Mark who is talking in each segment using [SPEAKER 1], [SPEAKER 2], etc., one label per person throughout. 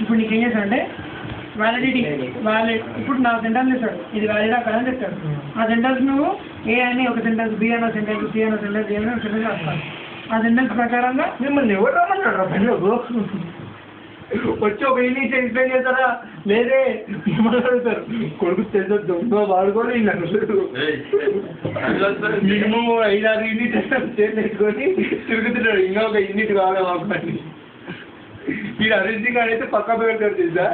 [SPEAKER 1] ఇప్పుడు నీకు ఏం చేస్తాడంటే వ్యాలిడిటీ ఇప్పుడు నా సెంటెన్స్ ఇస్తాడు, ఇది వ్యాలిడా కదా అని చెప్తాడు. ఆ సెంటెన్స్ నువ్వు ఏ అని ఒక సెంటెన్స్, బి అన్న సెంటెన్స్, సి అన్న సెంటెన్స్, ఏ అన్న సెంటెన్స్ రాస్తాను. ఆ సెంటెన్స్ ప్రకారంగా
[SPEAKER 2] మిమ్మల్ని ఎవరు రమ్మన్నాడు పనిలోకి వచ్చి ఒక యూనిట్ ఎక్స్ప్లెయిన్ చేస్తారా లేదే మిమ్మల్ని అడుగుతారు. కొడుకు తెలుసు దొంగ వాడుకొని మినిమం 5-6 యూనిట్ చేసుకొని తిరుగుతున్నాడు. ఇంకా ఒక యూనిట్ కావాలి మాకు అని. వీడు అరిజింగ్ గారు అయితే పక్కా పెడతాడు తెలుసా.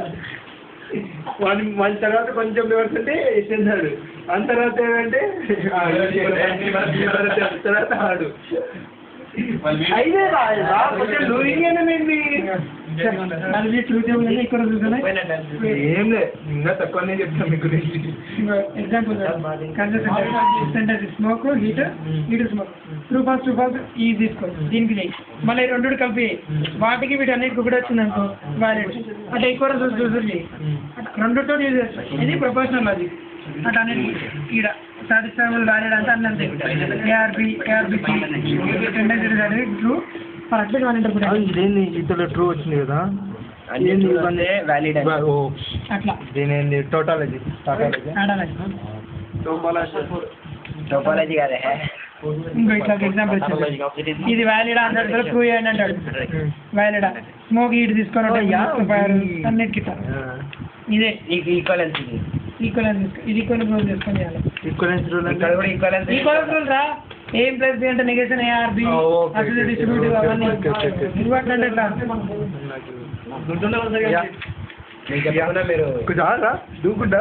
[SPEAKER 2] వాళ్ళ తర్వాత కొంచెం వివర్స్ అంటే ఎట్టేస్తాడు. అంత తర్వాత ఏమంటే తర్వాత ఆడు అయితే ఏం లేదు ఇంకా తక్కువనే చెప్తాను మీ గురించి.
[SPEAKER 1] Example smoke heat smoke true false ఈ తీసుకో, దీనికి చేయి, మళ్ళీ రెండు కలిపి వాటికి వీటన్నిటికి కూడా వచ్చిందనుకో వ్యాలిడ్. అట్లా ఎక్కువ చూసి రెండుతో యూజ్ చేస్తాం. ఇది ప్రొపోర్షనల్ లాజిక్. అట్లా అనేది ఈడ సాటిస్ఫైబుల్ వ్యాలిడ్ అంటే అన్నీ అంతే. ఏఆర్బిసి ట్రూ అట్లా వాళ్ళు
[SPEAKER 2] ఇదేంది ఇతరులు ట్రూ వచ్చింది కదా
[SPEAKER 1] అట్లా
[SPEAKER 2] దీని టోటాలజీ
[SPEAKER 3] టోపాలజీ కాదే.
[SPEAKER 1] ఇంకో ఇట్లా ఎగ్జాంపుల్ ఇది వ్యాలిడా అంటాడు, ప్రూవ్ చేయండి అంటాడు. వ్యాలిడా స్మోక్ హీట్ తీసుకొని అన్నిటికి ఇదే
[SPEAKER 3] ఈక్వలెన్స్
[SPEAKER 1] ఇది ఈక్వల్ ప్రూవ్ చేసుకొని చేయాలి.
[SPEAKER 2] ఈక్వలెన్స్ రూల్
[SPEAKER 1] ఈక్వల్ రూల్ రా. ఏం ప్లస్ బి అంటే నెగేషన్ ఏఆర్బి అసలు డిస్ట్రిబ్యూటివ్ అవన్నీ నువ్వు అంటే
[SPEAKER 3] మీరు
[SPEAKER 2] దూకుంటా